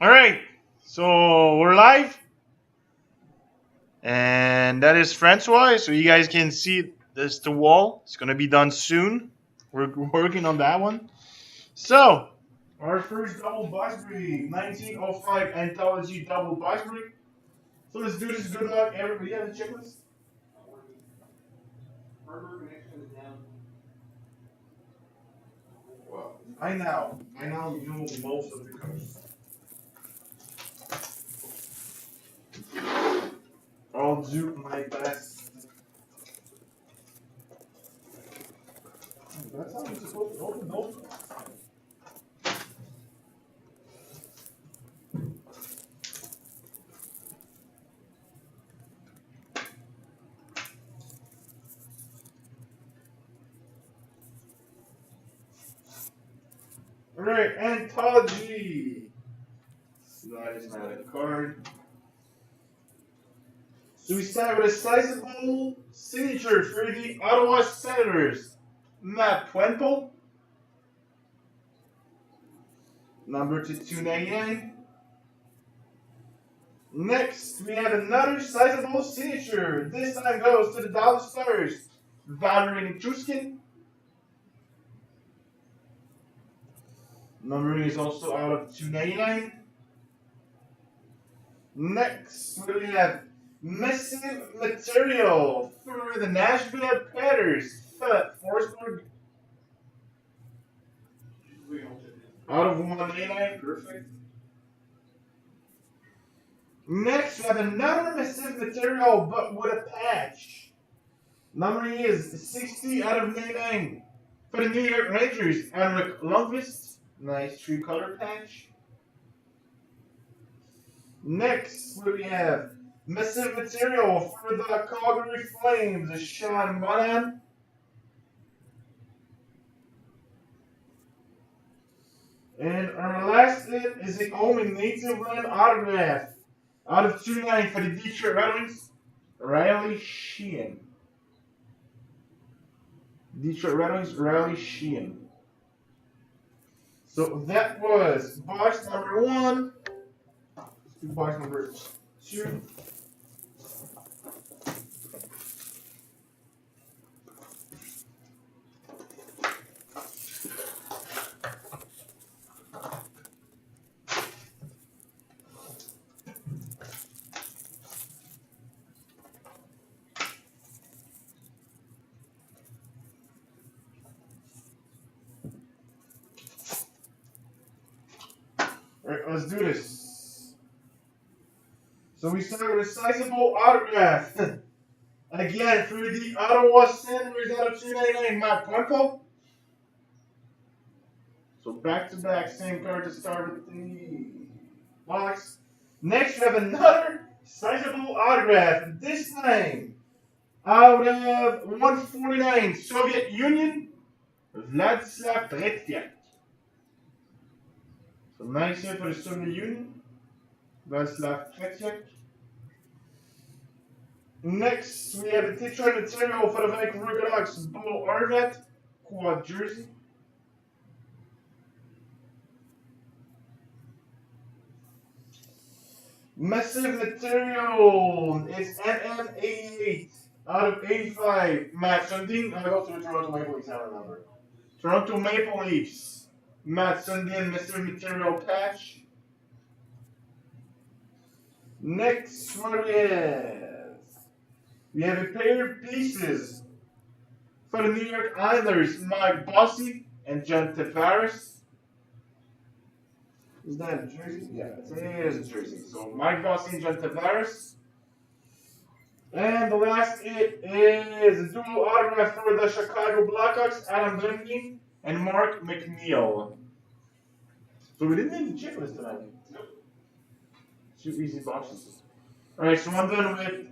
All right, so we're live, and that is Francois. So you guys can see this the wall. It's gonna be done soon. We're working on that one. So our first double box break, 1905 Anthology double box break. So let's do this. Good luck, everybody. Have the checklist. Well, I now know most of the codes. I'll do my best. That's how you're supposed to open those. Alright, Anthology. That is not a card. So we start with a sizable signature for the Ottawa Senators. Matt Puenpo. Number to 299. Next, we have another sizable signature. This time goes to the Dallas Stars. Valerie Nichushkin. Numbering is also out of 299. Next, we have missing material for the Nashville Predators. Forsberg. Out of 199. Perfect. Next, we have another missing material, but with a patch. Numbering is 60 out of 99. For the New York Rangers, Henrik Lundqvist. Nice true color patch. Next, we have missing material for the Calgary Flames, Sean Monahan. And our last hit is the only native land autograph out of 299 for the Detroit Red Wings, Riley Sheehan. Detroit Red Wings, Riley Sheehan. So that was box number 1. Box number 2. Alright, let's do this. So we start with a sizable autograph. Again, for the Ottawa Senators out of 299, Matt Puenpo. So back to back, same card to start with the box. Next, we have another sizable autograph. This time, out of 149, Soviet Union, Vladislav Tretiak. So nice here for the Soviet Union, Vladislav Tretiak. Next, we have a Detroit material for the Vancouver Canucks, Bo Arvet, quad jersey. Massive material, it's NM88 out of 85. Matt Sundin, I go to the Toronto Maple Leafs, I don't remember. Toronto Maple Leafs, Matt Sundin, massive material patch. Next, what do we have? We have a pair of pieces for the New York Islanders, Mike Bossy and John Tavares. Is that a jersey? Yeah, it is a jersey. So Mike Bossy and John Tavares. And the last it is a dual autograph for the Chicago Blackhawks, Adam Grimke and Mark McNeil. So we didn't make the checklist tonight. Nope. 2 easy boxes. Alright, so I'm done with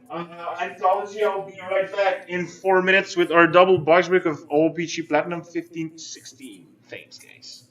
Anthology. I'll be right back in 4 minutes with our double box break of OPG Platinum 15-16. Thanks, guys.